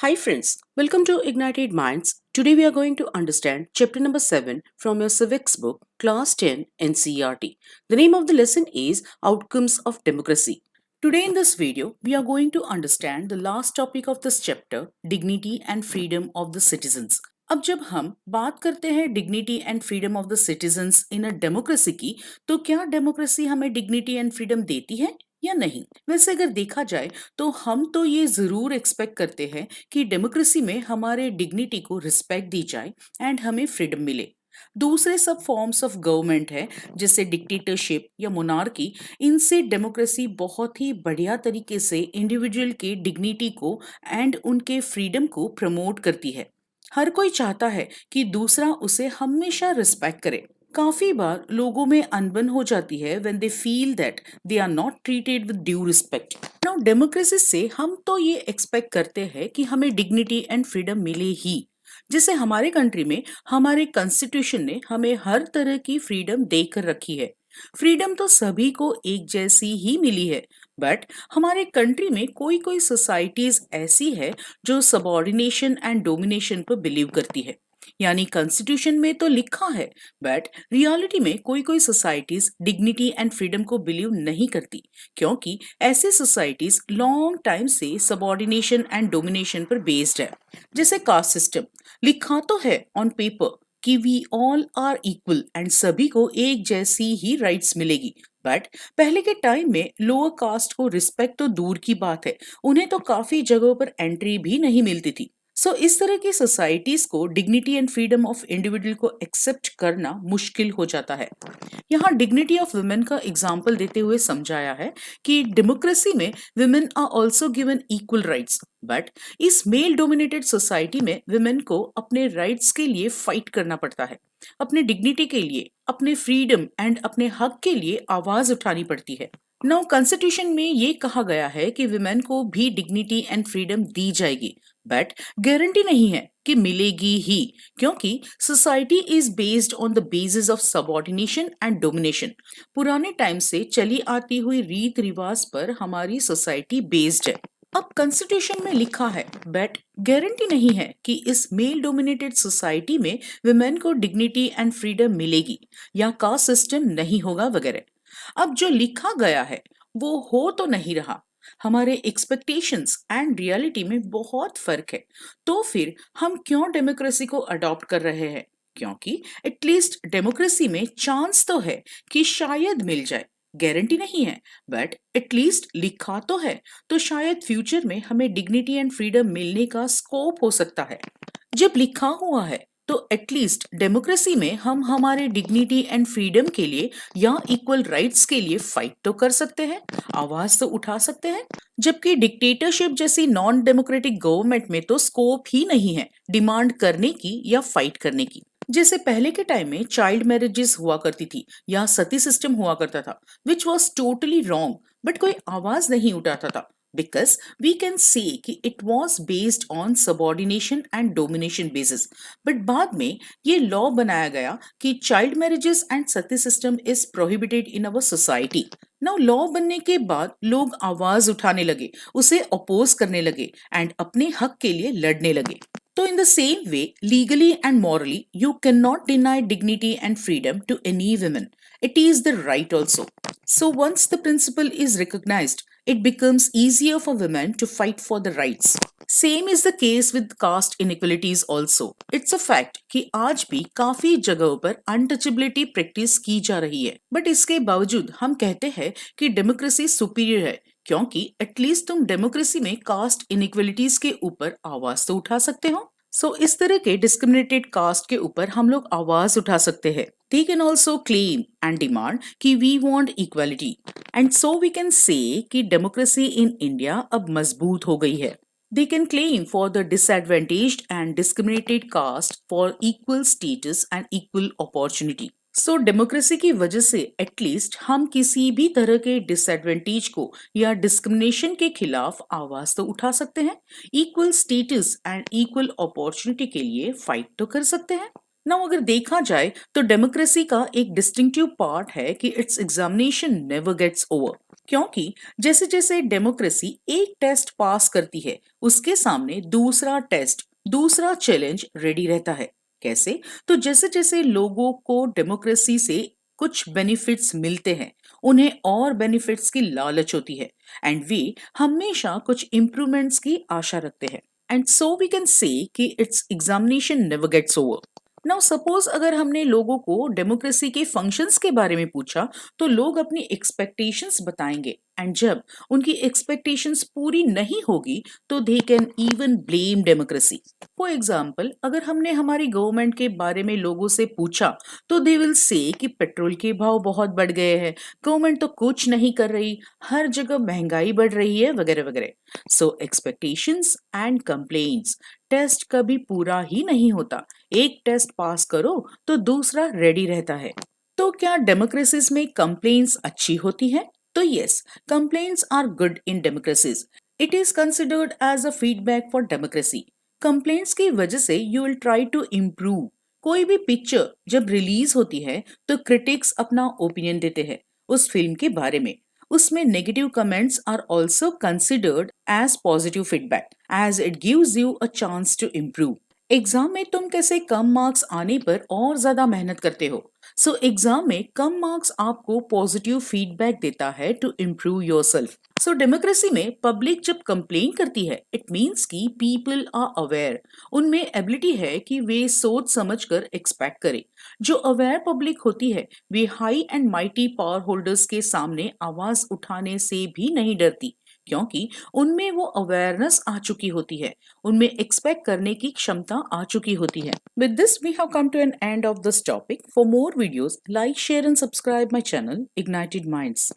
Hi friends, welcome to Ignited Minds. Today we are going to understand chapter number 7 from your civics book, class 10 NCERT. The name of the lesson is Outcomes of Democracy. Today in this video, we are going to understand the last topic of this chapter, dignity and freedom of the citizens. अब जब हम बात करते हैं dignity and freedom of the citizens in a democracy की, तो क्या democracy हमें डिग्निटी एंड फ्रीडम देती है या नहीं? वैसे अगर देखा जाए तो हम तो ये जरूर एक्सपेक्ट करते हैं कि डेमोक्रेसी में हमारे डिग्निटी को रिस्पेक्ट दी जाए एंड हमें फ्रीडम मिले। दूसरे सब फॉर्म्स ऑफ गवर्नमेंट है जैसे डिक्टेटरशिप या मोनार्की, इनसे डेमोक्रेसी बहुत ही बढ़िया तरीके से इंडिविजुअल के डिग्निटी को एंड उनके फ्रीडम को प्रमोट करती है। हर कोई चाहता है कि दूसरा उसे हमेशा रिस्पेक्ट करे। काफी बार लोगों में अनबन हो जाती है when they feel that they are not treated with due respect. Now democracy से हम तो ये एक्सपेक्ट करते हैं कि हमें डिग्निटी एंड फ्रीडम मिले ही। जैसे हमारे कंट्री में हमारे कॉन्स्टिट्यूशन ने हमें हर तरह की फ्रीडम देकर रखी है। फ्रीडम तो सभी को एक जैसी ही मिली है, बट हमारे कंट्री में कोई कोई सोसाइटीज ऐसी है जो सबऑर्डिनेशन एंड डोमिनेशन पर बिलीव करती है। यानी कॉन्स्टिट्यूशन में तो लिखा है, बट रियलिटी में कोई कोई सोसाइटीज डिग्निटी एंड फ्रीडम को बिलीव नहीं करती, क्योंकि ऐसे सोसाइटीज लॉन्ग टाइम से सबऑर्डिनेशन एंड डोमिनेशन पर बेस्ड है। जैसे कास्ट सिस्टम, लिखा तो है ऑन पेपर कि we all are equal and सभी को एक जैसी ही राइट्स मिलेगी, बट पहले के टाइम में लोअर कास्ट को रिस्पेक्ट तो दूर की बात है, उन्हें तो काफी जगहों पर एंट्री भी नहीं मिलती थी। सो इस तरह की सोसाइटीज को dignity and freedom of individual को एक्सेप्ट करना मुश्किल हो जाता है। यहाँ डिग्निटी ऑफ वुमेन का एग्जाम्पल देते हुए समझाया है कि डेमोक्रेसी में women are also given equal rights, but इस मेल डोमिनेटेड सोसाइटी में वुमेन को अपने राइट्स के लिए फाइट करना पड़ता है। अपने डिग्निटी के लिए, अपने फ्रीडम एंड अपने हक के लिए आवाज उठानी पड़ती है। नाउ कॉन्स्टिट्यूशन में ये कहा गया है कि वुमेन को भी डिग्निटी एंड फ्रीडम दी जाएगी, बट गारंटी नहीं है कि मिलेगी ही, क्योंकि society is based on the basis of subordination and domination. पुराने टाइम से चली आती हुई रीत रिवाज पर हमारी सोसाइटी बेस्ड है। अब कॉन्स्टिट्यूशन में लिखा है, बट गारंटी नहीं है कि इस मेल डोमिनेटेड सोसाइटी में वुमेन को डिग्निटी एंड फ्रीडम मिलेगी या कास्ट सिस्टम नहीं होगा वगैरह। अब जो लिखा गया है वो हो तो नहीं रहा। हमारे एक्सपेक्टेशंस एंड रियलिटी में बहुत फर्क है। तो फिर हम क्यों डेमोक्रेसी को अडॉप्ट कर रहे हैं? क्योंकि एटलीस्ट डेमोक्रेसी में चांस तो है कि शायद मिल जाए। गारंटी नहीं है, बट एटलीस्ट लिखा तो है, तो शायद फ्यूचर में हमें डिग्निटी एंड फ्रीडम मिलने का स्कोप हो सकता है। जब लिखा हुआ है तो एटलीस्ट डेमोक्रेसी में हम हमारे डिग्निटी एंड फ्रीडम के लिए या इक्वल राइट्स के लिए फाइट तो कर सकते हैं, आवाज तो उठा सकते हैं। जबकि डिक्टेटरशिप जैसी नॉन डेमोक्रेटिक गवर्नमेंट में तो स्कोप ही नहीं है डिमांड करने की या फाइट करने की। जैसे पहले के टाइम में चाइल्ड मैरिजेस हुआ करती थी या सती सिस्टम हुआ करता था, which was totally wrong, but कोई आवाज नहीं उठाता था because we can say कि it was based on subordination and domination basis। but बाद में ये लॉ बनाया गया कि child marriages and Sati system is prohibited in our society। Now law बनने के बाद लोग आवाज उठाने लगे, उसे अपोज करने लगे एंड अपने हक के लिए लड़ने लगे। तो in the same way, legally and morally, you cannot deny dignity and freedom to any woman. It is the right also. So once the principle is recognized, it becomes easier for women to fight for the rights. Same is the case with caste inequalities also. It's a fact कि आज भी काफी जगहों पर untouchability practice की जा रही है, बट इसके बावजूद हम कहते हैं कि डेमोक्रेसी सुपीरियर है, क्योंकि एटलीस्ट तुम डेमोक्रेसी में कास्ट इनइक्वलिटीज के ऊपर आवाज तो उठा सकते हो। सो इस तरह के डिस्क्रिमिनेटेड कास्ट के ऊपर हम लोग आवाज उठा सकते हैं। They can also claim and demand कि we want equality, and so we can say कि democracy in India अब मजबूत हो गई है। They can claim for the disadvantaged and discriminated caste for equal status and equal opportunity. So democracy की वजह से एटलीस्ट हम किसी भी तरह के डिसएडवांटेज को या डिस्क्रिमिनेशन के खिलाफ आवाज तो उठा सकते हैं, equal status and equal opportunity के लिए फाइट तो कर सकते हैं। नाउ अगर देखा जाए तो डेमोक्रेसी का एक डिस्टिंक्टिव पार्ट है कि it's examination never gets over. क्योंकि जैसे जैसे डेमोक्रेसी एक टेस्ट पास करती है, उसके सामने दूसरा टेस्ट, दूसरा चैलेंज रेडी रहता है। कैसे? तो जैसे जैसे लोगों को डेमोक्रेसी से कुछ बेनिफिट्स मिलते हैं, उन्हें और बेनिफिट्स की लालच होती है, एंड वे हमेशा कुछ इंप्रूवमेंट्स की आशा रखते हैं। And so we can say कि it's examination never gets over. Now suppose अगर हमने लोगों को डेमोक्रेसी के फंक्शंस के बारे में पूछा, तो लोग अपनी एक्सपेक्टेशंस बताएंगे, एंड जब उनकी एक्सपेक्टेशंस पूरी नहीं होगी तो they can even blame democracy. For example, अगर हमने हमारी गवर्नमेंट के बारे में लोगों से पूछा, तो दे विल से कि पेट्रोल के भाव बहुत बढ़ गए हैं, गवर्नमेंट तो कुछ नहीं कर रही, हर जगह महंगाई बढ़ रही है, वगैरह वगैरह। सो एक्सपेक्टेशंस एंड कंप्लेंट्स, टेस्ट कभी पूरा ही नहीं होता। एक टेस्ट पास करो तो दूसरा रेडी रहता है। तो क्या डेमोक्रेसीज में कंप्लेंट्स अच्छी होती हैं? तो yes, complaints are good in democracies. It is considered as a feedback for democracy. Complaints की वजह से you will try to improve. कोई भी पिक्चर जब रिलीज होती है तो क्रिटिक्स अपना ओपिनियन देते हैं उस फिल्म के बारे में। उसमें negative comments are also considered as positive feedback, as it gives you a chance to improve. Exam में तुम कैसे कम मार्क्स आने पर और ज्यादा मेहनत करते हो? सो एग्जाम में कम मार्क्स आपको पॉजिटिव फीडबैक देता है to improve yourself. So democracy में पब्लिक जब कंप्लेन करती है, इट मीन्स कि पीपल आर अवेयर। उनमें एबिलिटी है कि वे सोच समझ कर एक्सपेक्ट करें। जो अवेयर पब्लिक होती है, वे high and mighty power holders के सामने आवाज उठाने से भी नहीं डरती, क्योंकि उनमें वो अवेयरनेस आ चुकी होती है, उनमें एक्सपेक्ट करने की क्षमता आ चुकी होती है। With this we have come to an end of this topic. For more videos, like, share and subscribe my channel ignited minds.